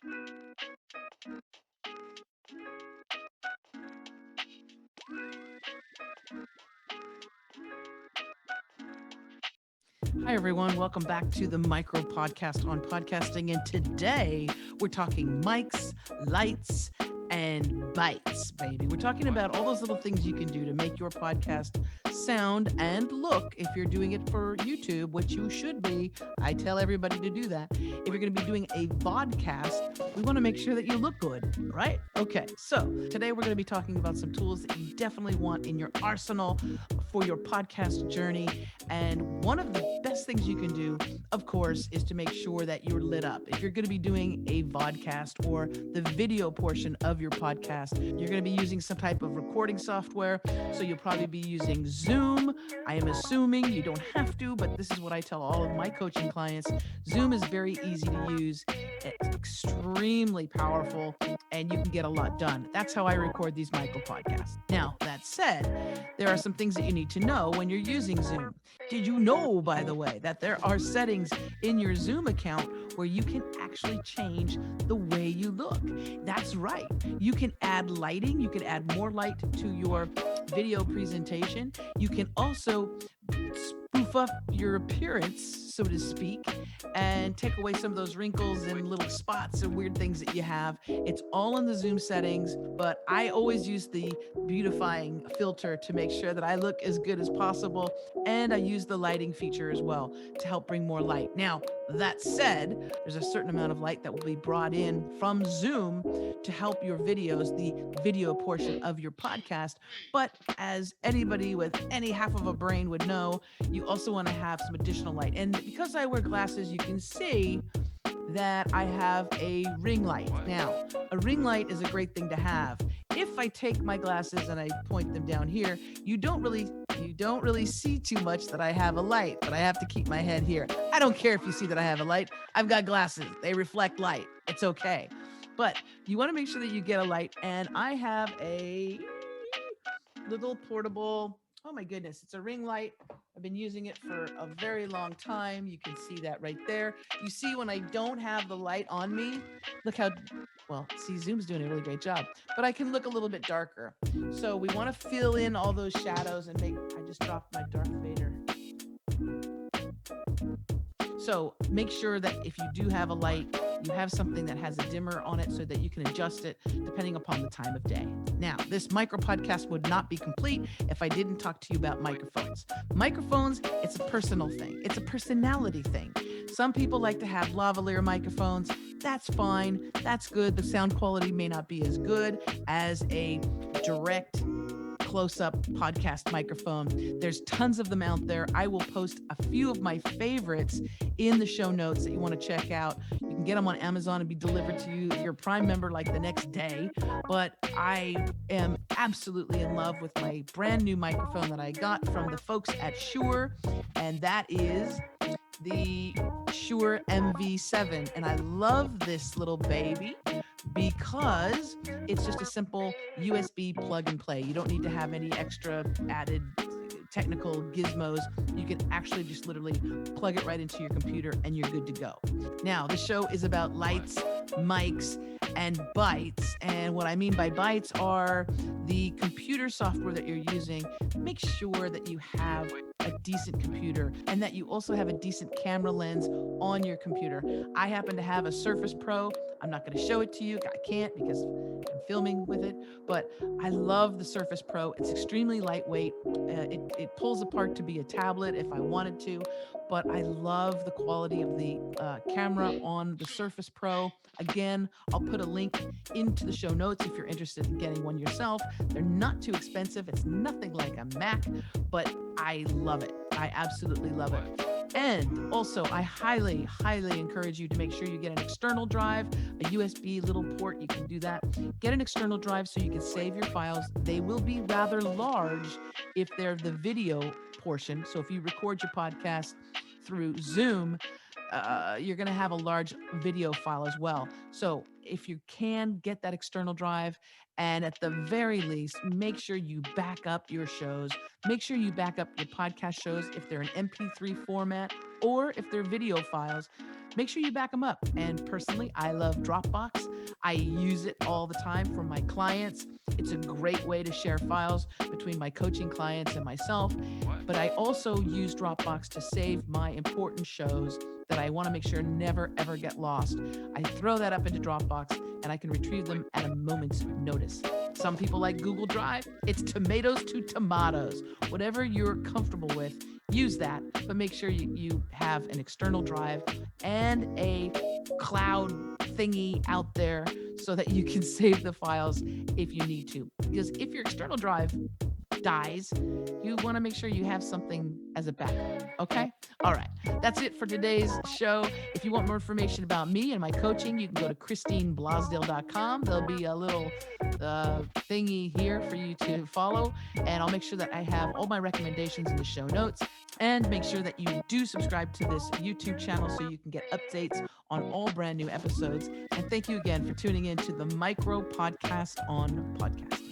Hi, everyone. Welcome back to the Micro Podcast on Podcasting. And today we're talking mics, lights, and bytes, baby. We're talking about all those little things you can do to make your podcast sound and look, if you're doing it for YouTube, which you should be. I tell everybody to do that. If you're going to be doing a vodcast, we want to make sure that you look good, right? Okay, so today we're going to be talking about some tools that you definitely want in your arsenal for your podcast journey. And one of the best things you can do, of course, is to make sure that you're lit up. If you're going to be doing a vodcast or the video portion of your podcast, you're going to be using some type of recording software. So you'll probably be using Zoom. I am assuming you don't have to, but this is what I tell all of my coaching clients. Zoom is very easy to use. It's extremely powerful, and you can get a lot done. That's how I record these micro podcasts. Now, that said, there are some things that you need to know when you're using Zoom. Did you know, by the way, that there are settings in your Zoom account where you can actually change the way you look? That's right. You can add lighting. You can add more light to your video presentation. You can also spoof up your appearance, so to speak, and take away some of those wrinkles and little spots and weird things that you have. It's all in the Zoom settings, but I always use the beautifying filter to make sure that I look as good as possible. And I use the lighting feature as well to help bring more light. Now, that said, there's a certain amount of light that will be brought in from Zoom to help your videos, the video portion of your podcast. But as anybody with any half of a brain would know, you also want to have some additional light. And because I wear glasses, you can see that I have a ring light. Now, a ring light is a great thing to have. If I take my glasses and I point them down here, you don't really see too much that I have a light, but I have to keep my head here. I don't care if you see that I have a light. I've got glasses. They reflect light. It's okay. But you want to make sure that you get a light. And I have a little portable, oh my goodness, it's a ring light. I've been using it for a very long time. You can see that right there. You see when I don't have the light on me, look how, well, see, Zoom's doing a really great job, but I can look a little bit darker. So we want to fill in all those shadows and I just dropped my Darth Vader. So make sure that if you do have a light, you have something that has a dimmer on it so that you can adjust it depending upon the time of day. Now, this micro podcast would not be complete if I didn't talk to you about microphones. Microphones, it's a personal thing. It's a personality thing. Some people like to have lavalier microphones. That's fine. That's good. The sound quality may not be as good as a direct close-up podcast microphone. There's tons of them out there. I will post a few of my favorites in the show notes that you want to check out. You can get them on Amazon and be delivered to you if you're a Prime member like the next day. But I am absolutely in love with my brand new microphone that I got from the folks at Shure, and that is the Shure MV7. And I love this little baby because it's just a simple USB plug and play. You don't need to have any extra added technical gizmos. You can actually just literally plug it right into your computer and you're good to go. Now, the show is about lights, mics, and bytes. And what I mean by bytes are the computer software that you're using. Make sure that you have a decent computer and that you also have a decent camera lens on your computer. I happen to have a Surface Pro. I'm not going to show it to you. I can't because I'm filming with it, but I love the Surface Pro. It's extremely lightweight. It pulls apart to be a tablet if I wanted to, but I love the quality of the camera on the Surface Pro. Again, I'll put a link into the show notes if you're interested in getting one yourself. They're not too expensive. It's nothing like a Mac, but I love it. I absolutely love it. And also, I highly, highly encourage you to make sure you get an external drive, a USB little port. You can do that. Get an external drive so you can save your files. They will be rather large if they're the video portion. So if you record your podcast through Zoom, you're going to have a large video file as well. So if you can get that external drive, and at the very least, make sure you back up your shows. Make sure you back up your podcast shows if they're in MP3 format or if they're video files. Make sure you back them up. And personally, I love Dropbox. I use it all the time for my clients. It's a great way to share files between my coaching clients and myself. But I also use Dropbox to save my important shows that I want to make sure never ever get lost. I throw that up into Dropbox and I can retrieve them at a moment's notice. Some people like Google Drive. It's tomatoes to tomatoes. Whatever you're comfortable with, use that, but make sure you have an external drive and a cloud thingy out there so that you can save the files if you need to. Because if your external drive dies, you want to make sure you have something as a backup. Okay? All right. That's it for today's show. If you want more information about me and my coaching, you can go to christineblasdale.com. There'll be a little thingy here for you to follow, and I'll make sure that I have all my recommendations in the show notes. And make sure that you do subscribe to this YouTube channel so you can get updates on all brand new episodes. And thank you again for tuning in to the Micro Podcast on Podcast.